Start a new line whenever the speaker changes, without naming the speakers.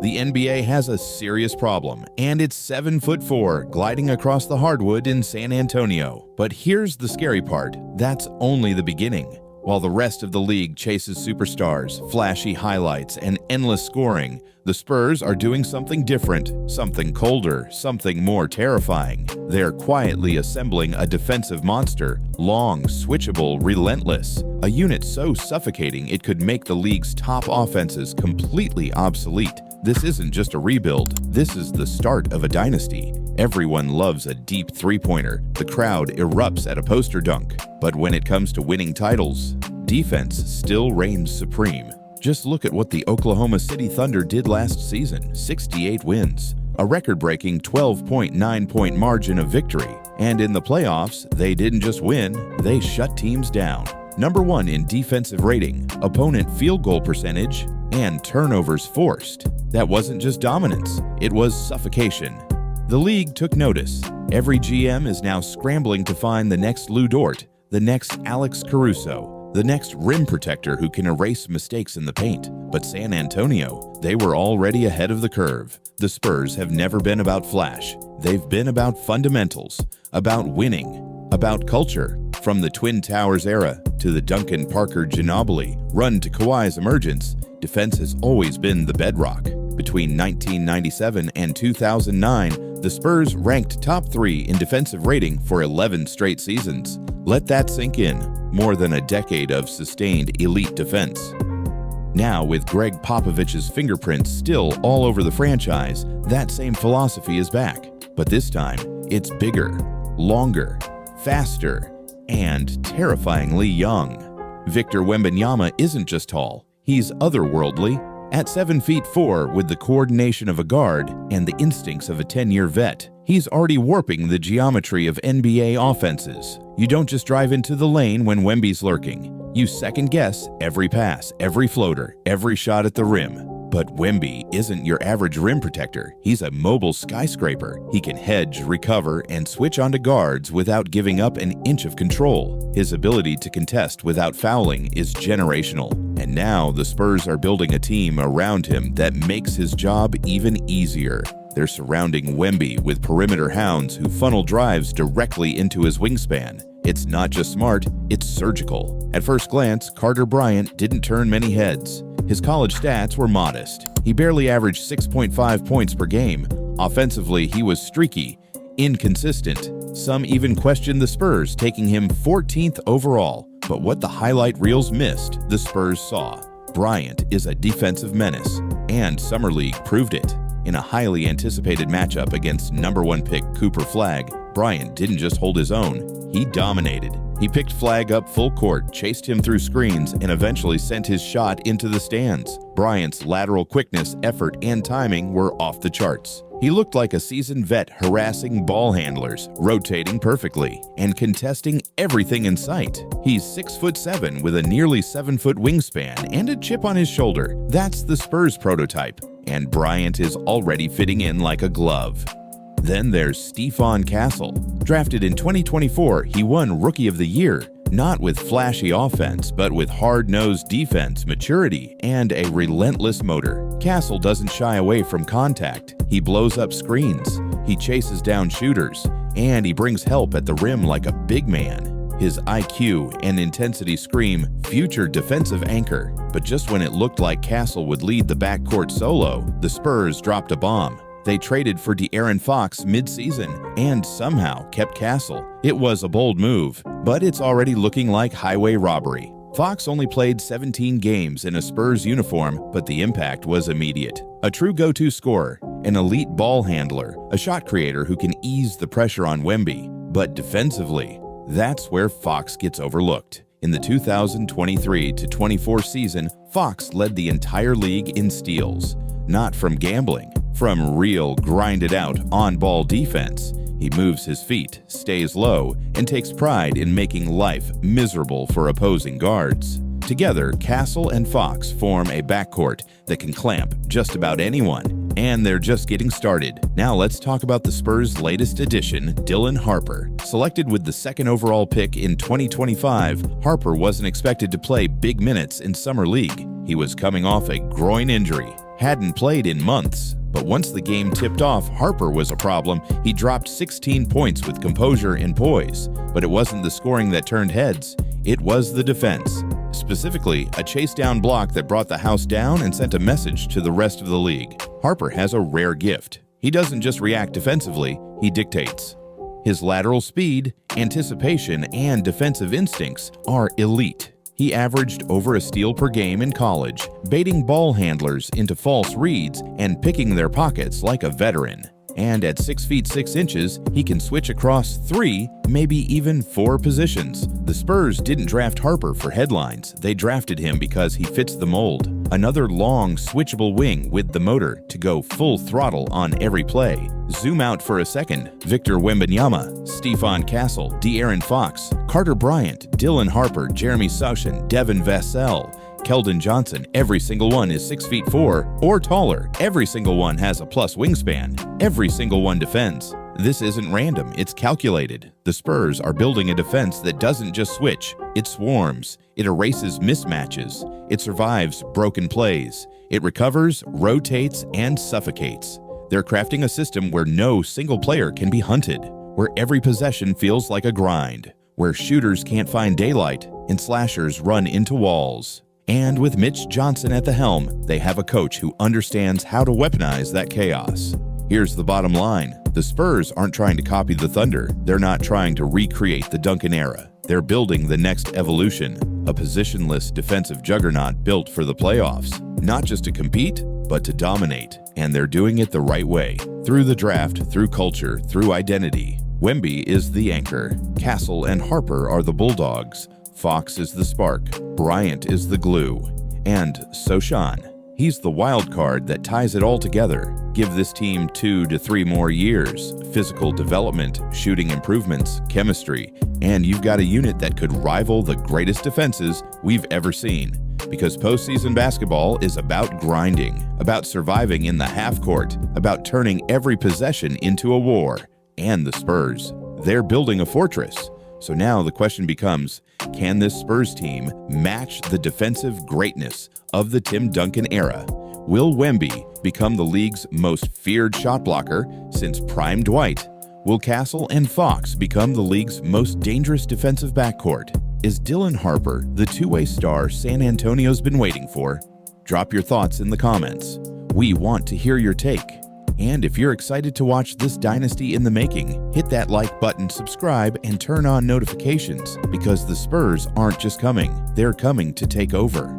The NBA has a serious problem, and it's 7'4" gliding across the hardwood in San Antonio. But here's the scary part, that's only the beginning. While the rest of the league chases superstars, flashy highlights, and endless scoring, the Spurs are doing something different, something colder, something more terrifying. They're quietly assembling a defensive monster, long, switchable, relentless, a unit so suffocating it could make the league's top offenses completely obsolete. This isn't just a rebuild, this is the start of a dynasty. Everyone loves a deep three-pointer, the crowd erupts at a poster dunk. But when it comes to winning titles, defense still reigns supreme. Just look at what the Oklahoma City Thunder did last season, 68 wins, a record-breaking 12.9-point margin of victory. And in the playoffs, they didn't just win, they shut teams down. Number 1 in defensive rating, opponent field goal percentage, and turnovers forced. That wasn't just dominance, it was suffocation. The league took notice. Every GM is now scrambling to find the next Lou Dort, the next Alex Caruso, the next rim protector who can erase mistakes in the paint. But San Antonio, they were already ahead of the curve. The Spurs have never been about flash. They've been about fundamentals, about winning, about culture. From the Twin Towers era to the Duncan Parker Ginobili run to Kawhi's emergence, defense has always been the bedrock. Between 1997 and 2009, the Spurs ranked top 3 in defensive rating for 11 straight seasons. Let that sink in. More than a decade of sustained elite defense. Now, with Greg Popovich's fingerprints still all over the franchise, that same philosophy is back. But this time, it's bigger, longer, faster, and terrifyingly young. Victor Wembanyama isn't just tall, he's otherworldly. At 7'4", with the coordination of a guard and the instincts of a 10-year vet, he's already warping the geometry of NBA offenses. You don't just drive into the lane when Wemby's lurking. You second-guess every pass, every floater, every shot at the rim. But Wemby isn't your average rim protector. He's a mobile skyscraper. He can hedge, recover, and switch onto guards without giving up an inch of control. His ability to contest without fouling is generational. And now the Spurs are building a team around him that makes his job even easier. They're surrounding Wemby with perimeter hounds who funnel drives directly into his wingspan. It's not just smart, it's surgical. At first glance, Carter Bryant didn't turn many heads. His college stats were modest. He barely averaged 6.5 points per game. Offensively, he was streaky, inconsistent. Some even questioned the Spurs, taking him 14th overall. But what the highlight reels missed, the Spurs saw. Bryant is a defensive menace, and Summer League proved it. In a highly anticipated matchup against number 1 pick Cooper Flagg, Bryant didn't just hold his own, he dominated. He picked Flagg up full court, chased him through screens, and eventually sent his shot into the stands. Bryant's lateral quickness, effort, and timing were off the charts. He looked like a seasoned vet harassing ball handlers, rotating perfectly, and contesting everything in sight. He's 6'7" with a nearly 7-foot wingspan and a chip on his shoulder. That's the Spurs prototype, and Bryant is already fitting in like a glove. Then there's Stefon Castle. Drafted in 2024, he won Rookie of the Year, not with flashy offense, but with hard-nosed defense, maturity, and a relentless motor. Castle doesn't shy away from contact. He blows up screens, he chases down shooters, and he brings help at the rim like a big man. His IQ and intensity scream future defensive anchor. But just when it looked like Castle would lead the backcourt solo, the Spurs dropped a bomb. They traded for De'Aaron Fox mid-season and somehow kept Castle. It was a bold move, but it's already looking like highway robbery. Fox only played 17 games in a Spurs uniform, but the impact was immediate. A true go-to scorer, an elite ball handler, a shot creator who can ease the pressure on Wemby. But defensively, that's where Fox gets overlooked. In the 2023-24 season, Fox led the entire league in steals. Not from gambling, from real grinded-out on-ball defense. He moves his feet, stays low, and takes pride in making life miserable for opposing guards. Together, Castle and Fox form a backcourt that can clamp just about anyone, and they're just getting started. Now let's talk about the Spurs' latest addition, Dylan Harper. Selected with the 2nd overall pick in 2025, Harper wasn't expected to play big minutes in Summer League. He was coming off a groin injury, hadn't played in months. But once the game tipped off, Harper was a problem. He dropped 16 points with composure and poise. But it wasn't the scoring that turned heads. It was the defense. Specifically, a chase-down block that brought the house down and sent a message to the rest of the league. Harper has a rare gift. He doesn't just react defensively, he dictates. His lateral speed, anticipation, and defensive instincts are elite. He averaged over a steal per game in college, baiting ball handlers into false reads and picking their pockets like a veteran. And at 6 feet 6 inches, he can switch across 3, maybe even 4 positions. The Spurs didn't draft Harper for headlines. They drafted him because he fits the mold. Another long, switchable wing with the motor to go full throttle on every play. Zoom out for a second. Victor Wembanyama, Stefon Castle, De'Aaron Fox, Carter Bryant, Dylan Harper, Jeremy Sochan, Devin Vassell, Keldon Johnson, every single one is 6 feet 4 or taller. Every single one has a plus wingspan. Every single one defends. This isn't random, it's calculated. The Spurs are building a defense that doesn't just switch, it swarms. It erases mismatches. It survives broken plays. It recovers, rotates, and suffocates. They're crafting a system where no single player can be hunted, where every possession feels like a grind, where shooters can't find daylight and slashers run into walls. And with Mitch Johnson at the helm, they have a coach who understands how to weaponize that chaos. Here's the bottom line. The Spurs aren't trying to copy the Thunder. They're not trying to recreate the Duncan era. They're building the next evolution, a positionless defensive juggernaut built for the playoffs. Not just to compete, but to dominate. And they're doing it the right way. Through the draft, through culture, through identity. Wemby is the anchor. Castle and Harper are the bulldogs. Fox is the spark, Bryant is the glue, and Sochan. He's the wild card that ties it all together. Give this team 2 to 3 more years, physical development, shooting improvements, chemistry, and you've got a unit that could rival the greatest defenses we've ever seen. Because postseason basketball is about grinding, about surviving in the half court, about turning every possession into a war. And the Spurs, they're building a fortress. So now the question becomes, can this Spurs team match the defensive greatness of the Tim Duncan era? Will Wemby become the league's most feared shot blocker since prime Dwight? Will Castle and Fox become the league's most dangerous defensive backcourt? Is Dylan Harper the two-way star San Antonio's been waiting for? Drop your thoughts in the comments. We want to hear your take. And if you're excited to watch this dynasty in the making, hit that like button, subscribe, and turn on notifications because the Spurs aren't just coming, they're coming to take over.